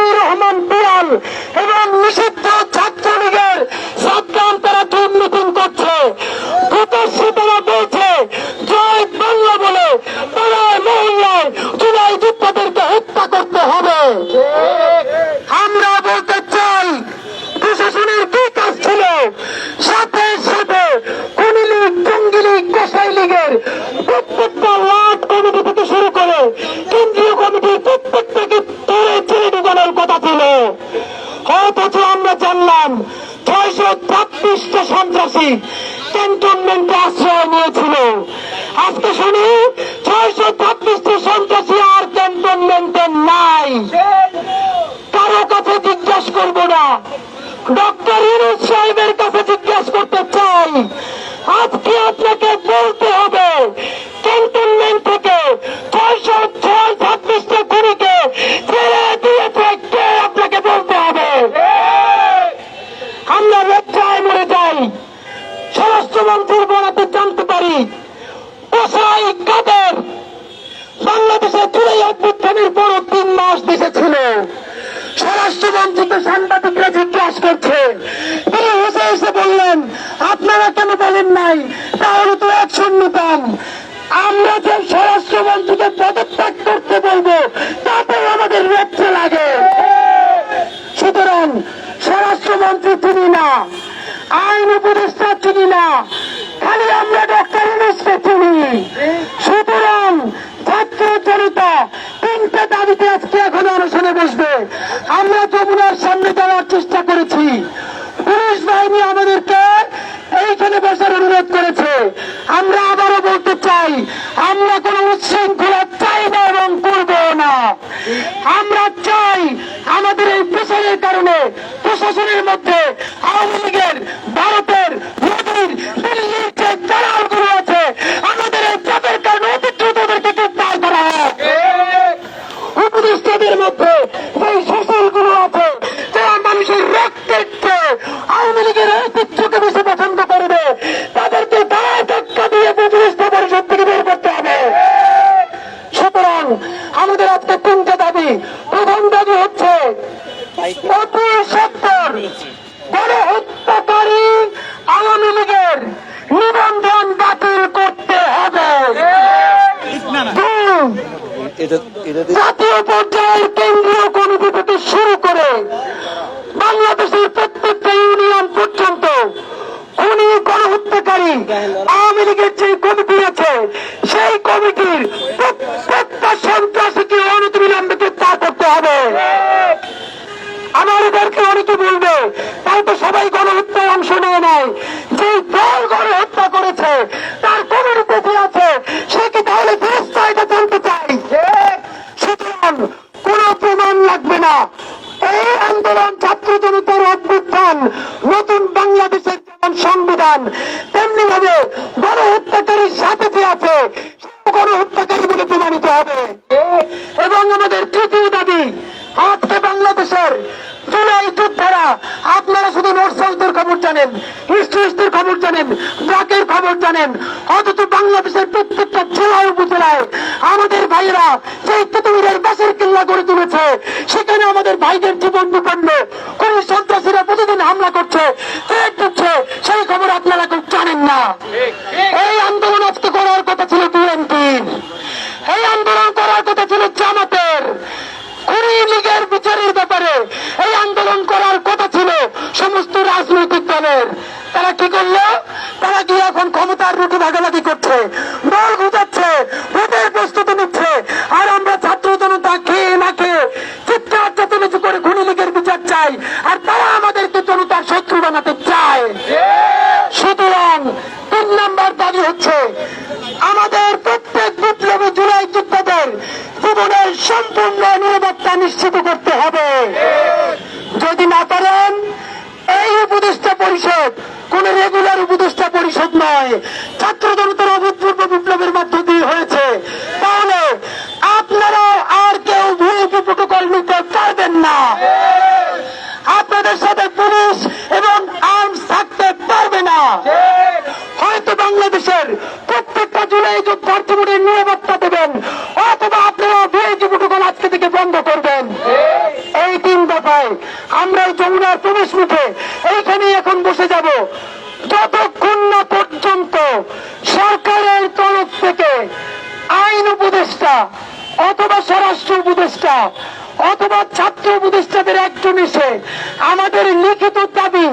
হাবিবুর রহমান বিলাল এবং নিষিদ্ধ ছাত্রলীগের সাদ্দাম তারা দুর্নীতি করছে। প্রকাশ্যে তারা বলছে জয় বাংলা বলে পাড়ায় মহল্লায় জুলাই যোদ্ধাদেরকে হত্যা করতে হবে। আমরা বলতে চাই প্রশাসনের কি কাজ ছিল? সাথে সাথে খুনি লীগ, জঙ্গি লীগ, কসাই লীগের প্রত্যেকটা ওয়ার্ড কমিটি থেকে শুরু করে কেন্দ্রীয় কমিটির প্রত্যেকটাকে ধরে ছেড়ে ঢুকানোর কথা ছিল। অথচ আমরা জানলাম 636টা সন্ত্রাসী ক্যান্টনমেন্টে আশ্রয় নিয়েছিল। আজকে শুনি 636টা সন্ত্রাসী আর ক্যান্টনমেন্টে নাই। কারো কাছে জিজ্ঞাসা করবো না, ডক্টর ইউনূস সাহেবের কাছে জিজ্ঞাসা করতে চাই। আজকে আপনাকে বলতে হবে ক্যান্টনমেন্ট থেকে 636টা খুনিকে ছেড়ে দিয়েছে কে? আপনাকে বলতে হবে। আমরা লজ্জায় মরে যাই। স্বরাষ্ট্রমন্ত্রীর বরাতে জানতে পারি কসাই কাদের বাংলাদেশে জুলাই অভ্যুত্থানের পর 3 মাস দেশে ছিল। স্বরাষ্ট্রমন্ত্রীকে সাংবাদিকরা জিজ্ঞাসা করছে, তিনি হেসে হেসে বললেন আপনারা কেন বলেন নাই, তাহলে তো অ্যাকশন নিতাম। আমরা যে স্বরাষ্ট্রমন্ত্রীকে পদত্যাগ করতে বলবো তাতে আমাদের লজ্জা লাগে। সুতরাং স্বরাষ্ট্রমন্ত্রী তিনি না, আইন উপদেষ্টা তিনি না, খালি আমরা ডক্টর ইউনূসকে চিনি। সুতরাং ছাত্র জনতা 3টা দাবিতে আজকে এখন অনশনে বসবে। আমরা যমুনার সামনে যাওয়ার চেষ্টা করেছি, পুলিশ বাহিনী আমাদেরকে এইখানে বসার অনুরোধ করেছে। আমরা আবারও বলতে চাই, আমরা কোনো উচ্ছৃঙ্খলা চাই না এবং করব না। আমরা চাই আমাদের এই পেশারের কারণে প্রশাসনের মধ্যে আওয়ামী লীগের, ভারতের, মোদীর, দিল্লির যে দালালগুলো আছে আমাদের এই চাপের কারণে অতি দ্রুত ওদেরকে গ্রেফতার করা হয়। উপদেষ্টাদের মধ্যে সেই শোষণগুলো আছে যারা মানুষের রক্তের চেয়ে আওয়ামী লীগের ঐতিহ্যকে বেশি পছন্দ করবে, তাদেরকে দায় ধাক্কা দিয়ে উপদেষ্টা পরিষদ থেকে বের করতে হবে। সুতরাং আমাদের আজকে 3টা দাবি। প্রথম দাবি হচ্ছে অতি সত্তর গণহত্যাকারী আওয়ামী লীগের নিবন্ধন বাতিল করতে হবে। জাতীয় পর্যায়ের কেন্দ্রীয় কমিটি থেকে শুরু করে বাংলাদেশের প্রত্যেকটা ইউনিয়ন পর্যন্ত খুনি গণহত্যাকারী আওয়ামী লীগের যে কমিটি আছে সেই কমিটির প্রত্যেকটা সন্ত্রাসীকে অনতিবিলম্বে গ্রেফতার করতে হবে। আমাদেরকে অনেকে বলবে তাই তো সবাই গণহত্যায় অংশ নিয়ে নেয়, যে দল গণহত্যা করেছে তার কমিটিতে যে আছে সে কি তাহলে ফেরেশতা? এটা জানতে চাই। সুতরাং কোন প্রমাণ লাগবে না। এই আন্দোলন ছাত্র জনতার অভ্যুত্থান নতুন বাংলাদেশের যেমন সংবিধান, তেমনি ভাবে গণহত্যাকারীর সাথে যে আছে গণহত্যাকারী বলে প্রমাণিত হবে। এবং আমাদের তৃতীয় দাবি, আজকে বাংলাদেশের জুলাই যোদ্ধারা, আপনারা শুধু নর্থ সাউথের খবর জানেন, ইস্ট ওয়েস্টের খবর জানেন, ব্লকের খবর জানেন, অথচ বাংলাদেশের প্রত্যেকটা জেলায় উপজেলায় আমাদের ভাইয়েরা সেই তেতুমিরের বাসের কিল্লা গড়ে তুলেছে, সেখানে আমাদের ভাইদের জীবন বিপন্ন কোন সন্ত্রাসীরা প্রতিদিন হামলা করছে, থ্রেট দিচ্ছে, সেই খবর আপনারা কেউ জানেন না। এই আন্দোলন আজকে করার কথা ছিল বিএনপির, এই আন্দোলন করার কথা ছিল জামাতের, খুনি লীগের বিচারের ব্যাপারে এই আন্দোলন করার কথা ছিল সমস্ত রাজনৈতিক দলের। তারা কি করলো? তারা কি এখন ক্ষমতার রুটি ভাগাভাগি করছে, দল গুজাচ্ছে, ভোটের প্রস্তুতি নিচ্ছে। আর আমরা ছাত্র জনতা খেয়ে না খেয়ে চিৎকার চেঁচামেচি করে খুনি লীগের বিচার চাই, আর তারা আমাদেরকে জনতার শত্রু বানাতে চায়। সুতরাং 3 নম্বর দাবি হচ্ছে আমাদের প্রত্যেক বিপ্লবী জুলাই যোদ্ধাদের জীবনের সম্পূর্ণ নিরাপত্তা নিশ্চিত করতে হবে। যদি না পারেন, এই উপদেষ্টা পরিষদ কোন রেগুলার উপদেষ্টা পরিষদ নয়, ছাত্র জনতার অভূতপূর্ব বিপ্লবের মধ্য দিয়ে হয়েছে, তাহলে আপনারা আর কেউ ভিআইপি প্রোটোকল নিতে পারবেন না। আপনাদের সাথে পুলিশ এবং আর্মস থাকতে পারবে না। হয়তো বাংলাদেশের প্রত্যেকটা জুলাই যোদ্ধার জীবনের নিরাপত্তা দেবেন, অথবা আপনারা ভিআইপি প্রোটোকল আজকে থেকে বন্ধ করবেন। এই 3 আমরা এই যমুনার প্রবেশ মুখে এইখানেই এখন বসে যাব যতক্ষণ না পর্যন্ত সরকারের তরফ থেকে আইন উপদেষ্টা অথবা স্বরাষ্ট্র উপদেষ্টা অথবা ছাত্র উপদেষ্টাদের একজন এসে আমাদের লিখিত দাবি